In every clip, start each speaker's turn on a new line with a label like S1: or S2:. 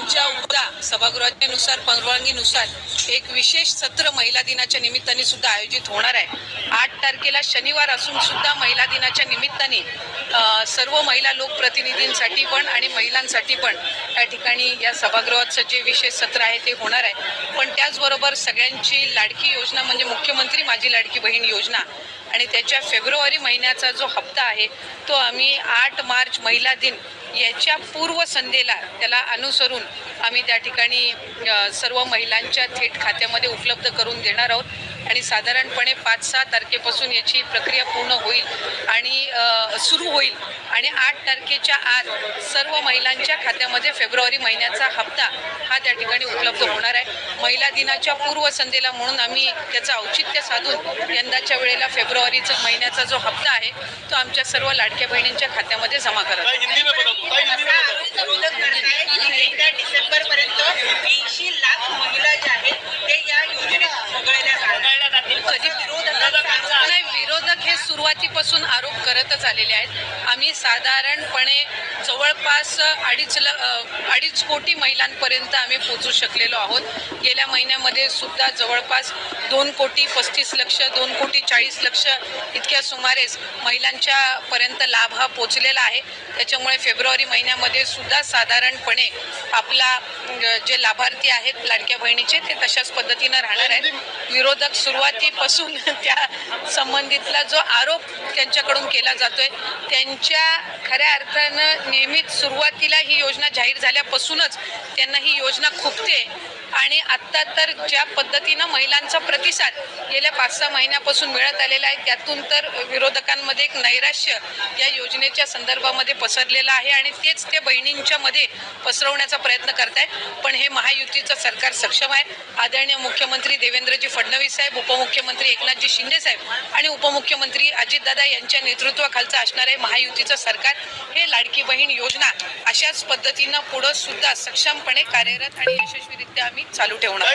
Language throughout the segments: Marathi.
S1: तुमच्या उद्या सभागृहानुसार परवानगीनुसार एक विशेष सत्र महिला दिनाच्या निमित्ताने सुद्धा आयोजित होणार आहे। 8 तारखेला शनिवार असून सुद्धा महिला दिनाच्या निमित्ताने सर्व महिला लोकप्रतिनिधींसाठी पण आणि महिलांसाठी पण या ठिकाणी या सभागृहाचं जे विशेष सत्र आहे ते होणार आहे। पण त्याचबरोबर सगळ्यांची लाडकी योजना म्हणजे मुख्यमंत्री माझी लाडकी बहीण योजना आणि त्याच्या फेब्रुवारी महिन्याचा जो हप्ता आहे तो आम्ही 8 मार्च महिला दिन याच्या पूर्वसंध्येला त्याला अनुसरून आम्ही त्या ठिकाणी सर्व महिलांच्या थेट खात्यामध्ये उपलब्ध करून देणार आहोत आणि साधारणपणे 5-6 तारखेपासून याची प्रक्रिया पूर्ण होईल आणि सुरू होईल आणि 8 तारखेच्या आत सर्व महिलांच्या खात्यामध्ये फेब्रुवारी महिन्याचा हप्ता हा त्या ठिकाणी उपलब्ध होणार आहे। महिला दिनाच्या पूर्वसंध्येला म्हणून आम्ही त्याचं औचित्य साधून यंदाच्या वेळेला फेब्रुवारीचा महिन्याचा जो हप्ता आहे तो आमच्या सर्व लाडक्या बहिणींच्या खात्यामध्ये जमा करत
S2: डिसेंबर पर्यंत 80 लाख महिला ज्या आहेत ते या योजनेत वगळल्या जातील।
S1: कधी विरोधक हे सुरुवातीपासून आरोप करतच आलेले आहेत। आम्ही साधारणपणे जवळपास 2.5 कोटी महिलांपर्यंत आम्ही पोहोचू शकलेलो आहोत। गेल्या महिन्यामध्ये सुद्धा जवळपास 2 कोटी 35 लक्ष 2 कोटी 40 लक्ष इतक्या सुमारेच महिलांच्या पर्यंत लाभ हा पोहोचलेला आहे। त्याच्यामुळे फेब्रुवारी महिन्यामध्ये सुद्धा साधारणपणे आपला जे लाभार्थी आहेत लाडक्या बहिणीचे ते तशाच पद्धतीनं राहणार आहेत। विरोधक सुरुवातीपासून त्या संबंधितला जो आरोप त्यांच्याकडून केला जातोय त्यांच्या खऱ्या अर्थानं नेहमीच सुरुवातीला ही योजना जाहीर झाल्यापासूनच त्यांना ही योजना खुपते आणि आत्ता तर ज्या पद्धतीनं महिलांचा प्रतिसाद गेल्या 5-6 महिन्यापासून मिळत आलेला आहे त्यातून तर विरोधकांमध्ये एक नैराश्य या योजनेच्या संदर्भामध्ये पसरलेलं आहे आणि तेच ते बहिणींच्या मध्ये पसरवण्याचा प्रयत्न करतायत। पण हे महायुतीचं सरकार सक्षम आहे। आदरणीय मुख्यमंत्री देवेंद्रजी फडणवीस साहेब, उपमुख्यमंत्री एकनाथजी शिंदे साहेब आणि उपमुख्यमंत्री अजितदादा यांच्या नेतृत्वाखालचं असणारे महायुतीचं सरकार हे लाडकी बहीण योजना अशाच पद्धतीनं पुढं सुद्धा सक्षमपणे कार्यरत आणि यशस्वीरित्या आम्ही चालू ठेवणार।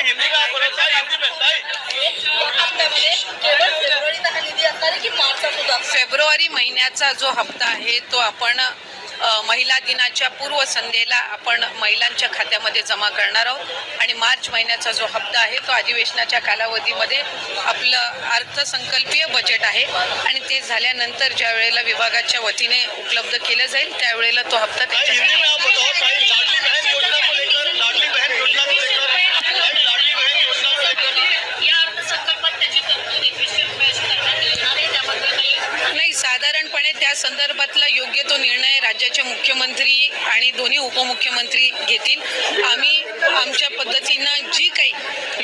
S1: फेब्रुवारी महिन्याचा जो हप्ता आहे तो आपण महिला दिनाच्या पूर्वसंध्येला आपण महिलांच्या खात्यामध्ये जमा करणार आहोत आणि मार्च महिन्याचा जो हप्ता आहे तो अधिवेशनाच्या कालावधीमध्ये आपलं अर्थसंकल्पीय बजेट आहे आणि ते झाल्यानंतर ज्या वेळेला विभागाच्या वतीने उपलब्ध केलं जाईल त्यावेळेला तो हप्ता नाही साधारणपणे त्या संदर्भातला योग्य तो निर्णय राज्याचे मुख्यमंत्री आणि दोन्ही उपमुख्यमंत्री घेतील। आम्ही आमच्या पद्धतीनं जी काही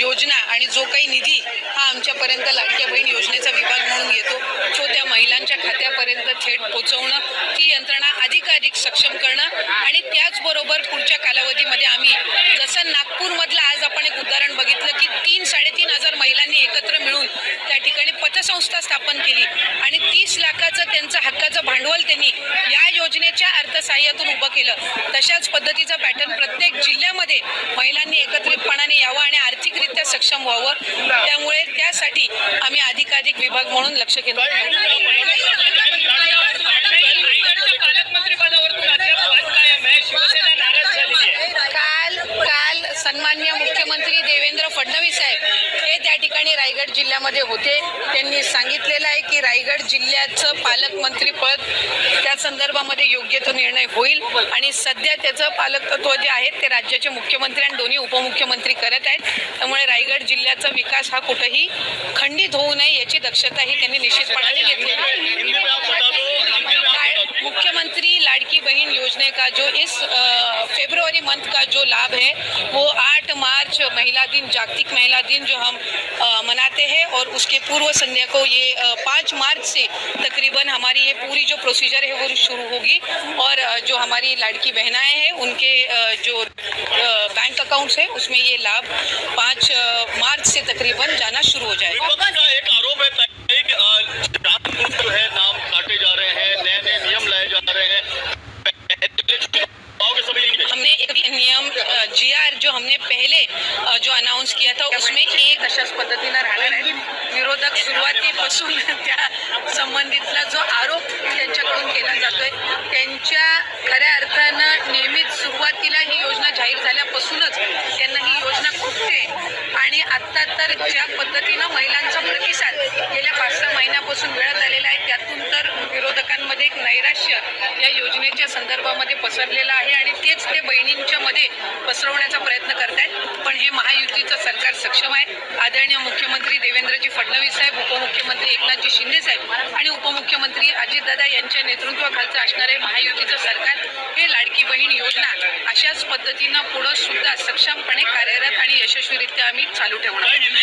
S1: योजना आणि जो काही निधी हा आमच्यापर्यंत लाडक्या बहीण योजनेचा विभाग म्हणून येतो तो त्या महिलांच्या खात्यापर्यंत थेट पोहोचवणं, ती यंत्रणा अधिकाधिक सक्षम करणं आणि त्याचबरोबर पुढच्या कालावधीमध्ये आम्ही जसं नागपूरमधलं आज आपण एक उदाहरण बघितलं की 3-3.5 हजार महिलांनी एकत्र मिळून त्या ठिकाणी पतसंस्था स्थापन केली आणि 30 लाखाचं त्यांचं हक्काचं भांडवल त्यांनी या योजनेच्या अर्थसहाय्यातून उभं केलं। तशाच पद्धतीचा पॅटर्न प्रत्येक जिल्ह्यामध्ये महिलांनी एकत्रितपणाने यावं आणि आर्थिकरित्या सक्षम व्हावं, त्यामुळे त्यासाठी आम्ही अधिकाधिक विभाग म्हणून लक्ष केंद्रित काल सन्माननीय मुख्यमंत्री देवेंद्र फडणवीस साहेब हे त्या ठिकाणी रायगड जिल्ह्यामध्ये होते। त्यांनी सांगितलेलं आहे की रायगड जिल्ह्याचं पालकमंत्री पद त्या संदर्भामध्ये योग्य तो निर्णय होईल आणि सध्या त्याचं पालकत्व जे आहे ते राज्याचे मुख्यमंत्री आणि दोन्ही उपमुख्यमंत्री करत आहेत। त्यामुळे रायगड जिल्ह्याचा विकास हा कुठेही खंडित होऊ नये याची दक्षताही त्यांनी निश्चितपणाने घेतली। मुख्यमंत्री लाड़की बहन योजना का जो इस फरवरी मंथ का जो लाभ है वो 8 मार्च महिला दिन, जागतिक महिला दिन जो हम मनाते हैं और उसके पूर्व संध्या को ये 5 मार्च से तकरीबन हमारी ये पूरी जो प्रोसीजर है वो शुरू होगी और जो हमारी लाड़की बहनाएं हैं उनके जो बैंक अकाउंट्स है उसमें ये लाभ 5 मार्च से तकरीबन जाना शुरू हो जाएगा।
S3: एक आरोप है जो है नाम काटे जा रहे हैं, नए नियम लाए जा रहे हैं।
S1: हमने एक नियम GR जो हमने पहले जो अनाउंस किया था उसमें एक अशाच पद्धतीनं राहणार आहे। विरोधक सुरुवातीपासून त्या संबंधितला जो आरोप त्यांच्याकडून केला जातोय त्यांच्या खऱ्या अर्थानं नेहमीच सुरुवातीला ही योजना जाहीर जाहीर झाल्यापासूनच त्यांना ही योजना खुटते आणि आत्ता तर ज्या पद्धतीनं महिलांचा प्रतिसाद गेल्या 5-6 महिन्यापासून मिळत आलेला आहे त्यातून तर विरोधकांमध्ये एक नैराश्य या योजनेच्या संदर्भामध्ये पसरलेलं आहे आणि तेच ते बहिणींच्या मध्ये पसरवण्याचा प्रयत्न करतायत. पण हे महायुतीचं सरकार सक्षम आहे. आदरणीय मुख्यमंत्री देवेंद्रजी फडणवीस साहेब, उपमुख्यमंत्री एकनाथजी शिंदे साहेब आणि उपमुख्यमंत्री अजितदादा यांच्या नेतृत्वाखालचं असणारे महायुतीचं सरकार हे लाडकी बहीण योजना अशाच पद्धतीनं पुढं सुद्धा सक्षमपणे कार्यरत आणि यशस्वीरित्या आम्ही चालू ठेवणार.
S3: हिंदी में